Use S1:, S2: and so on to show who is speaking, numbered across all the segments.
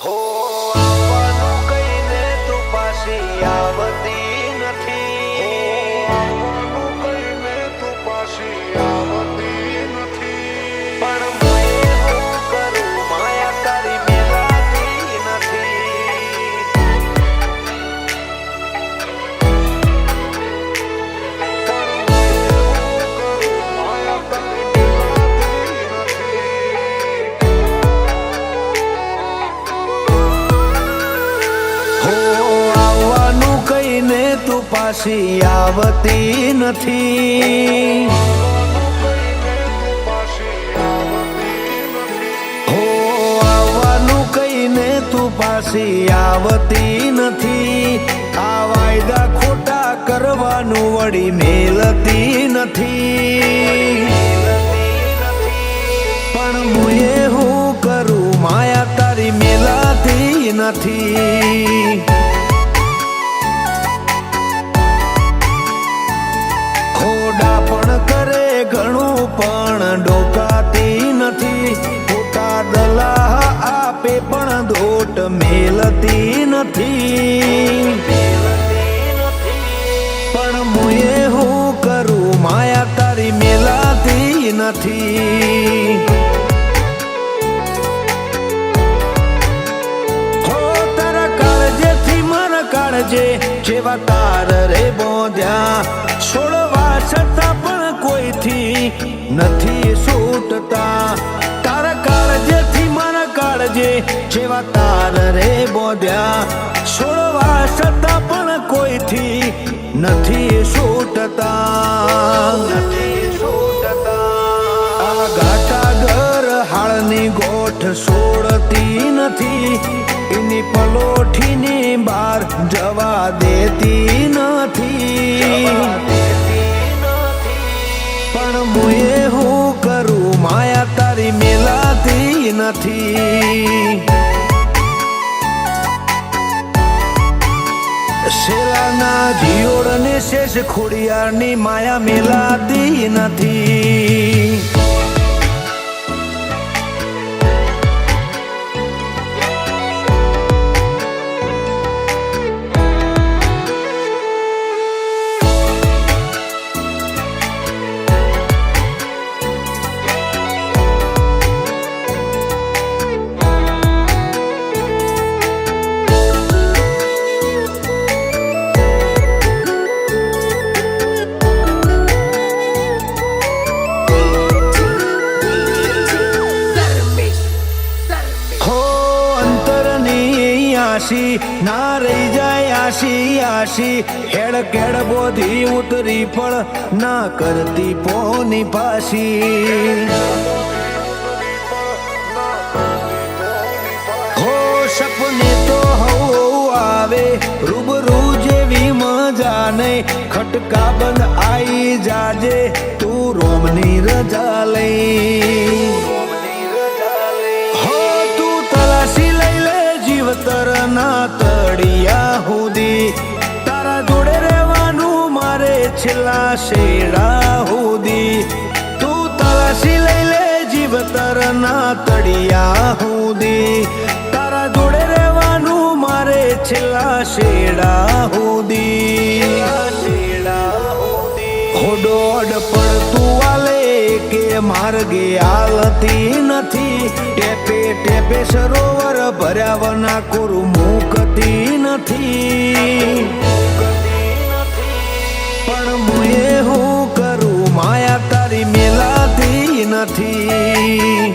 S1: હો આવવાનું કહીને તું પાછી આવતી નથી.
S2: આવવાનું કહીને તું પાછી આવતી નથી.
S1: પણ મેં હું કરું માયા તારી મેલાતી નથી.
S2: પણ હું કરું માયા તારી મિલાતી નથી.
S1: હો આવવાનું કહીને તું પાછી આવતી નથી. હો આવવાનું કહીને તું પાછી આવતી નથી. આ વાયદા ખોટા કરવાનું વળી મેલતી નથી. પણ મુએ હું કરું માયા તારી મેલાતી નથી. ખોડા પણ કરે ઘણું પણ ડોકાતી નથી. ખોટા દલાહ આપે પણ દોટ મેલતી નથી. પણ મુએ હું કરું માયા તારી મેલાતી નથી. હો તારા કાળજેથી મન કાળજે જેવા તાર રે બોધ્યા. છોડવા છતાં પણ કોઈથી નથી છૂટતા. તારા કાળજેથી મન કાળજે જેવા તાર રે બોધ્યા. છોડવા છતાં પણ કોઈથી નથી છૂટતા. આ ઘાટા ઘર હાળની ગોઠ છોડતી નથી. એની પલોઠીની બહાર જવા દેતી નથી. પણ મુએ હું કરું માયા તારી મેલાતી નથી. શેલાના જીઓડ ને શેષ ખોડિયારની માયા મેલાતી નથી. ના રહી જાય આશી આશી. હેડ કેડ બોધી ઉતરી ફળ ના કરતી પોની પાછી. હો સપને તો હવું આવે રૂબરૂ જેવી મજા નહીં. ખટકા બંધ આઈ જાજે તું રોમની રજા લઈ. હો તું તલાશી લઈ લે જીવતરના તળિયા સુધી. તારા જોડે રહેવાનું મારે છેલ્લા શેડા સુધી. તું તલાશી લઈ લે જીવતરના તળિયા સુધી. તારા જોડે રહેવાનું મારે છેલ્લા શેડા સુધી. હોડોડ પડતું વાલે કે માર્ગે હાલતી નથી. ટેપે ટેપે સરોવર ભર્યા વના કોરું મૂકતી નથી. પણ મુએ હું કરું માયા તારી મેલાતી નથી.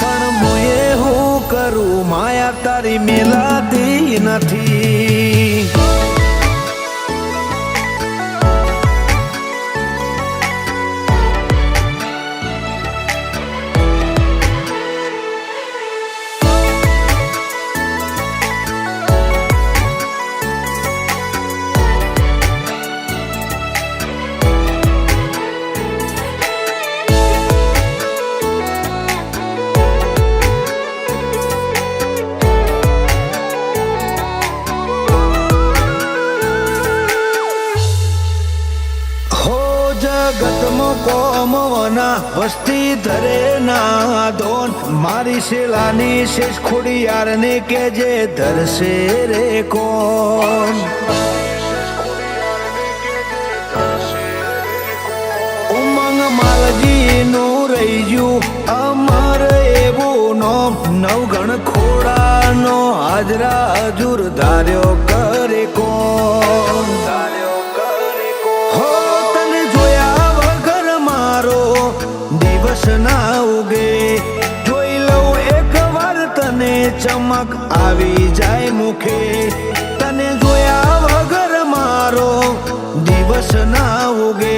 S1: પણ મુએ હું કરું માયા તારી મેલાતી નથી. પવના વસ્તી ધરે ના ધોન મારી શેલાની શેષ ખોડિયારને કે જે ધરશે રે કોણ ઉમંગ માલજીનું રહી ગયું અમર એવું નોમ નવગણ ખોડાનો હાજરા હજુર ધાર્યો કરે કોણ હો તને જોયા વગર મારો દિવસ ના ઉગે જોઈ લઉં એક વાર તને ચમક આવી જાય મુખે તને જોયા વગર મારો દિવસ ના ઉગે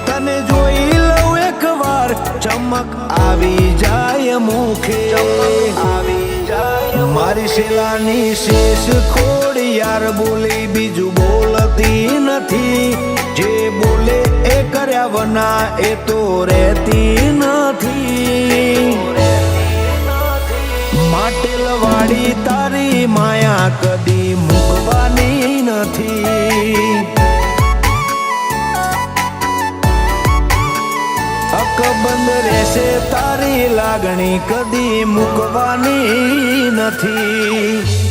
S1: તને જોઈ લઉં એક વાર ચમક આવી જાય મુખે મારી શેલાની શેષ ખોડિયાર બોલી બીજું બોલતી નથી જે બોલે એ કર્યા વના એ તો રહેતી નથી માટેલવાળી તારી માયા કદી મૂકવાની નથી અકબંધ રહેશે તારી લાગણી કદી મૂકવાની નથી